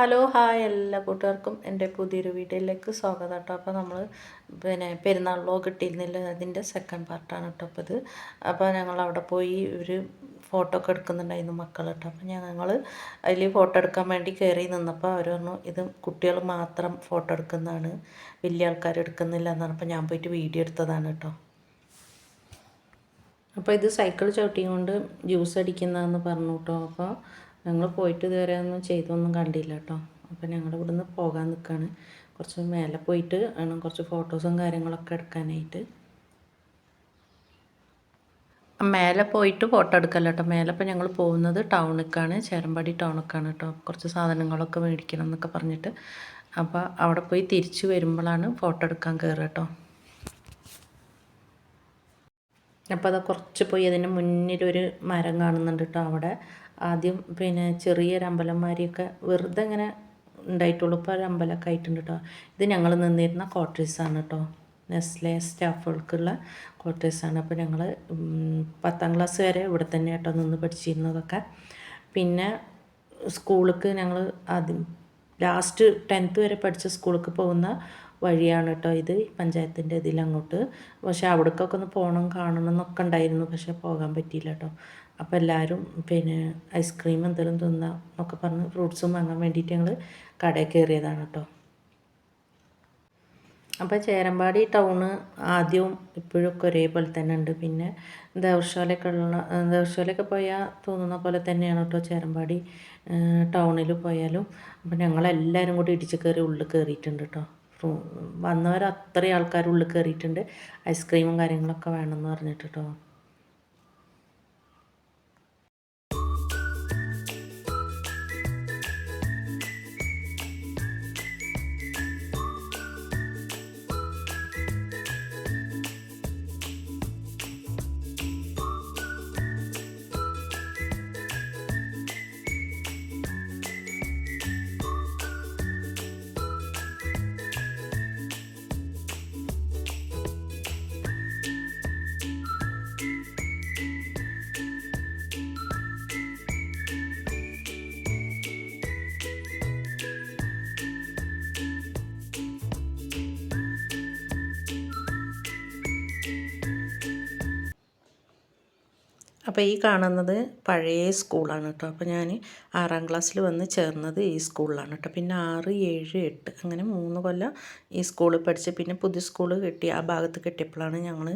Hello hi എല്ലാ കൂട്ടുകാർക്കും എൻ്റെ പുതിയൊരു വീഡിയോയിലേക്ക് സ്വാഗതം കേട്ടോ. അപ്പോൾ നമ്മൾ പെരുന്നാൾ വ്ലോഗ് കിട്ടിയിരുന്നില്ല, അതിൻ്റെ സെക്കൻഡ് പാർട്ടാണ് കേട്ടോ അപ്പോൾ ഇത്. അപ്പോൾ ഞങ്ങൾ അവിടെ പോയി ഒരു ഫോട്ടോ ഒക്കെ എടുക്കുന്നുണ്ടായിരുന്നു മക്കൾ കേട്ടോ. അപ്പോൾ ഞങ്ങൾ അതിൽ ഫോട്ടോ എടുക്കാൻ വേണ്ടി കയറി നിന്നപ്പോൾ അവർ പറഞ്ഞു ഇത് കുട്ടികൾ മാത്രം ഫോട്ടോ എടുക്കുന്നതാണ്, വലിയ ആൾക്കാർ എടുക്കുന്നില്ല എന്നാണ്. അപ്പോൾ ഞാൻ പോയിട്ട് വീഡിയോ എടുത്തതാണ് കേട്ടോ. അപ്പോൾ ഇത് സൈക്കിൾ ചവിട്ടിയും കൊണ്ട് ജ്യൂസ് അടിക്കുന്നതെന്ന് പറഞ്ഞു കേട്ടോ. അപ്പോൾ ഞങ്ങൾ പോയിട്ട് ഇതുവരെ ഒന്നും ചെയ്തൊന്നും കണ്ടില്ല കേട്ടോ. അപ്പോൾ ഞങ്ങൾ ഇവിടുന്ന് പോകാൻ നിൽക്കുകയാണ്. കുറച്ച് മേലെ പോയിട്ട് വേണം കുറച്ച് ഫോട്ടോസും കാര്യങ്ങളൊക്കെ എടുക്കാനായിട്ട്. മേലെ പോയിട്ട് ഫോട്ടോ എടുക്കല്ല കേട്ടോ. മേലെ ഇപ്പോൾ ഞങ്ങൾ പോകുന്നത് ടൗണിലേക്കാണ്, ചേരമ്പാടി ടൗണിലേക്കാണ് കേട്ടോ. കുറച്ച് സാധനങ്ങളൊക്കെ മേടിക്കണം എന്നൊക്കെ പറഞ്ഞിട്ട്. അപ്പോൾ അവിടെ പോയി തിരിച്ച് വരുമ്പോഴാണ് ഫോട്ടോ എടുക്കാൻ കയറുക കേട്ടോ. അപ്പോൾ അത് കുറച്ച് പോയി അതിൻ്റെ മുന്നിലൊരു മരം കാണുന്നുണ്ട് കേട്ടോ. അവിടെ ആദ്യം ചെറിയൊരു അമ്പലന്മാരെയൊക്കെ വെറുതെ ഇങ്ങനെ ഉണ്ടായിട്ടുള്ളൂ. ഇപ്പോൾ ഒരു അമ്പലമൊക്കെ ആയിട്ടുണ്ട് കേട്ടോ. ഇത് ഞങ്ങൾ നിന്നിരുന്ന ക്വാർട്ടേഴ്സാണ് കേട്ടോ. നെസ്ലെ സ്റ്റാഫുകൾക്കുള്ള ക്വാർട്ടേഴ്സാണ്. അപ്പോൾ ഞങ്ങൾ 10ാം ക്ലാസ് വരെ ഇവിടെ തന്നെ കേട്ടോ നിന്ന് പഠിച്ചിരുന്നതൊക്കെ. പിന്നെ സ്കൂളിലേക്ക് ഞങ്ങൾ ആദ്യം ലാസ്റ്റ് 10th വരെ പഠിച്ച സ്കൂളിലേക്ക് പോകുന്ന വഴിയാണ് കേട്ടോ ഇത്, പഞ്ചായത്തിൻ്റെ ഇതിലങ്ങോട്ട്. പക്ഷേ അവിടേക്കൊക്കെ ഒന്ന് പോകണം കാണണം എന്നൊക്കെ ഉണ്ടായിരുന്നു, പക്ഷേ പോകാൻ പറ്റിയില്ല കേട്ടോ. അപ്പോൾ എല്ലാവരും ഐസ്ക്രീം എന്തെങ്കിലും തിന്നാം എന്നൊക്കെ പറഞ്ഞ് ഫ്രൂട്ട്സും വാങ്ങാൻ വേണ്ടിയിട്ട് ഞങ്ങൾ കടയിൽ കയറിയതാണ് കേട്ടോ. അപ്പോൾ ചേരമ്പാടി ടൗണ് ആദ്യവും ഇപ്പോഴൊക്കെ ഒരേപോലെ തന്നെ ഉണ്ട്. പിന്നെ ദേവർശാലയൊക്കെ പോയാൽ തോന്നുന്ന പോലെ തന്നെയാണ് കേട്ടോ ചേരമ്പാടി ടൗണിൽ പോയാലും. അപ്പോൾ ഞങ്ങളെല്ലാവരും കൂടി ഇടിച്ച് കയറി ഉള്ളിൽ കയറിയിട്ടുണ്ട് കേട്ടോ. വന്നവർ അത്രയും ആൾക്കാർ ഉള്ളിൽ കയറിയിട്ടുണ്ട്, ഐസ്ക്രീമും കാര്യങ്ങളൊക്കെ വേണമെന്ന് പറഞ്ഞിട്ട് കേട്ടോ. അപ്പോൾ ഈ കാണുന്നത് പഴയ സ്കൂളാണ് കേട്ടോ. അപ്പോൾ ഞാൻ 6ാം ക്ലാസ്സിൽ വന്ന് ചേർന്നത് ഈ സ്കൂളിലാണ് കേട്ടോ. പിന്നെ 6, 7, 8 അങ്ങനെ 3 കൊല്ലം ഈ സ്കൂളിൽ പഠിച്ച് പിന്നെ പുതിയ സ്കൂൾ കിട്ടി ആ ഭാഗത്ത് കിട്ടിയപ്പോഴാണ് ഞങ്ങൾ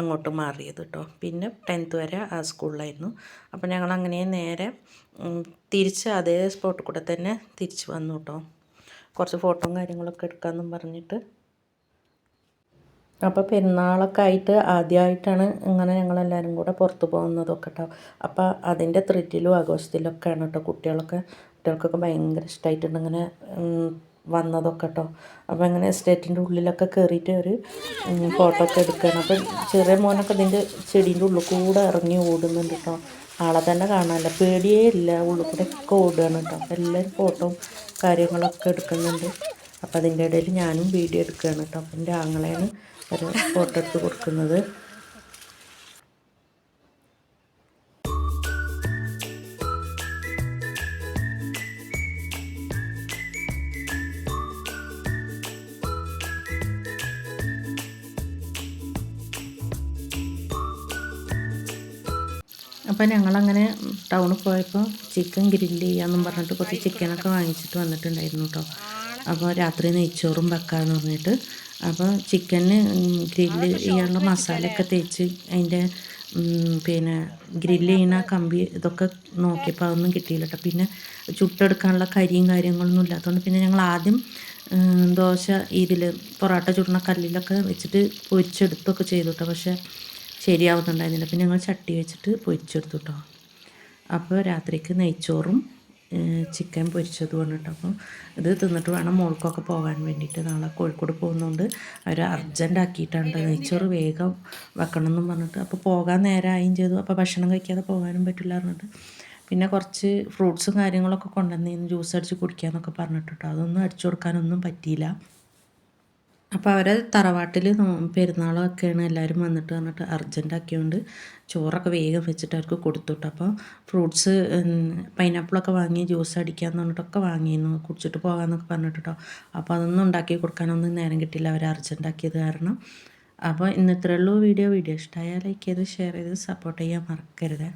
അങ്ങോട്ട് മാറിയത് കേട്ടോ. പിന്നെ 10th വരെ ആ സ്കൂളിലായിരുന്നു. അപ്പോൾ ഞങ്ങൾ അങ്ങനെ നേരെ തിരിച്ച് അതേ സ്പോട്ടിൽ കൂടെ തന്നെ തിരിച്ച് വന്നു കേട്ടോ. കുറച്ച് ഫോട്ടോയും കാര്യങ്ങളൊക്കെ എടുക്കാമെന്നും പറഞ്ഞിട്ട്. അപ്പോൾ പെരുന്നാളൊക്കെ ആയിട്ട് ആദ്യമായിട്ടാണ് ഇങ്ങനെ ഞങ്ങളെല്ലാവരും കൂടെ പുറത്ത് പോകുന്നതൊക്കെ കേട്ടോ. അപ്പോൾ അതിൻ്റെ ത്രില്ലിലും ആഘോഷത്തിലൊക്കെയാണ് കേട്ടോ കുട്ടികൾക്കൊക്കെ ഭയങ്കര ഇഷ്ടമായിട്ടുണ്ട് ഇങ്ങനെ വന്നതൊക്കെ കേട്ടോ. അപ്പോൾ ഇങ്ങനെ എസ്റ്റേറ്റിൻ്റെ ഉള്ളിലൊക്കെ കയറിയിട്ട് ഒരു ഫോട്ടോ ഒക്കെ എടുക്കുകയാണ്. അപ്പം ചെറിയ മോനൊക്കെ ഇതിൻ്റെ ചെടീൻ്റെ ഉള്ളിൽ കൂടെ ഇറങ്ങി ഓടുന്നുണ്ട് കേട്ടോ. ആളെ തന്നെ കാണാനില്ല, പേടിയേ ഇല്ല, ഉള്ളിൽ കൂടെ ഒക്കെ ഓടുകയാണ് കേട്ടോ. അപ്പോൾ എല്ലാവരും ഫോട്ടോയും കാര്യങ്ങളൊക്കെ എടുക്കുന്നുണ്ട്. അപ്പോൾ അതിൻ്റെ ഇടയിൽ ഞാനും വീഡിയോ എടുക്കുകയാണ് കേട്ടോ. അപ്പം എൻ്റെ ആങ്ങളെയാണ് ഒരു ഫോട്ടോ എടുത്ത് കൊടുക്കുന്നത്. അപ്പോൾ ഞങ്ങളങ്ങനെ ടൗണിൽ പോയപ്പോൾ ചിക്കൻ ഗ്രില്ല് ചെയ്യാമെന്നും പറഞ്ഞിട്ട് കുറച്ച് ചിക്കനൊക്കെ വാങ്ങിച്ചിട്ട് വന്നിട്ടുണ്ടായിരുന്നു കേട്ടോ. അപ്പോൾ രാത്രി നെയ്ച്ചോറും വെക്കാമെന്ന് പറഞ്ഞിട്ട്. അപ്പോൾ ചിക്കന് ഗ്രില്ല് ചെയ്യാനുള്ള മസാലയൊക്കെ തേച്ച് അതിൻ്റെ ഗ്രില്ല് ചെയ്യുന്ന കമ്പി ഇതൊക്കെ നോക്കിയപ്പോൾ അതൊന്നും കിട്ടിയില്ല കേട്ടോ. പിന്നെ ചുട്ടെടുക്കാനുള്ള കരിയും കാര്യങ്ങളൊന്നും ഇല്ലാത്തതുകൊണ്ട് പിന്നെ ഞങ്ങൾ ആദ്യം ദോശ പൊറോട്ട ചുടുന്ന കല്ലിലൊക്കെ വെച്ചിട്ട് പൊരിച്ചെടുത്തൊക്കെ ചെയ്തു കേട്ടോ. പക്ഷേ ശരിയാവുന്നുണ്ടായിരുന്നില്ല. പിന്നെ ഞങ്ങൾ ചട്ടി വെച്ചിട്ട് പൊരിച്ചെടുത്തു കേട്ടോ. അപ്പോൾ രാത്രിക്ക് നെയ്ച്ചോറും ചിക്കൻ പൊരിച്ചതുമാണ് കേട്ടോ. അപ്പം ഇത് തിന്നിട്ട് വേണം മോൾക്കൊക്കെ പോകാൻ വേണ്ടിയിട്ട്. നാളെ കോഴിക്കോട് പോകുന്നതുകൊണ്ട് അവർ അർജൻ്റ് ആക്കിയിട്ടാണ് നെയ്ച്ചോറ് വേഗം വെക്കണം എന്നും പറഞ്ഞിട്ട്. അപ്പോൾ പോകാൻ നേരമായും ചെയ്തു. അപ്പോൾ ഭക്ഷണം കഴിക്കാതെ പോകാനും പറ്റില്ല പറഞ്ഞിട്ട് പിന്നെ കുറച്ച് ഫ്രൂട്ട്സും കാര്യങ്ങളൊക്കെ കൊണ്ടുവന്നിരുന്നു, ജ്യൂസ് അടിച്ച് കുടിക്കാമെന്നൊക്കെ പറഞ്ഞിട്ട് കേട്ടോ. അതൊന്നും അടിച്ചു കൊടുക്കാനൊന്നും പറ്റിയില്ല. അപ്പോൾ അവരെ തറവാട്ടിൽ പെരുന്നാളൊക്കെയാണ് എല്ലാവരും വന്നിട്ട് പറഞ്ഞിട്ട് അർജൻറ്റാക്കിയോണ്ട് ചോറൊക്കെ വേഗം വെച്ചിട്ട് അവർക്ക് കൊടുത്തു കേട്ടോ. അപ്പോൾ ഫ്രൂട്ട്സ് പൈനാപ്പിളൊക്കെ വാങ്ങി ജ്യൂസ് അടിക്കാമെന്ന് പറഞ്ഞിട്ടൊക്കെ വാങ്ങിയിരുന്നു, കുടിച്ചിട്ട് പോകാമെന്നൊക്കെ പറഞ്ഞിട്ട് കേട്ടോ. അപ്പോൾ അതൊന്നും ഉണ്ടാക്കി കൊടുക്കാനൊന്നും നേരം കിട്ടില്ല, അവർ അർജൻറ്റാക്കിയത് കാരണം. അപ്പോൾ ഇന്ന് ഇത്രയേ ഉള്ളൂ വീഡിയോ ഇഷ്ടമായാൽ ലൈക്ക് ചെയ്ത് ഷെയർ ചെയ്ത് സപ്പോർട്ട് ചെയ്യാൻ മറക്കരുത്.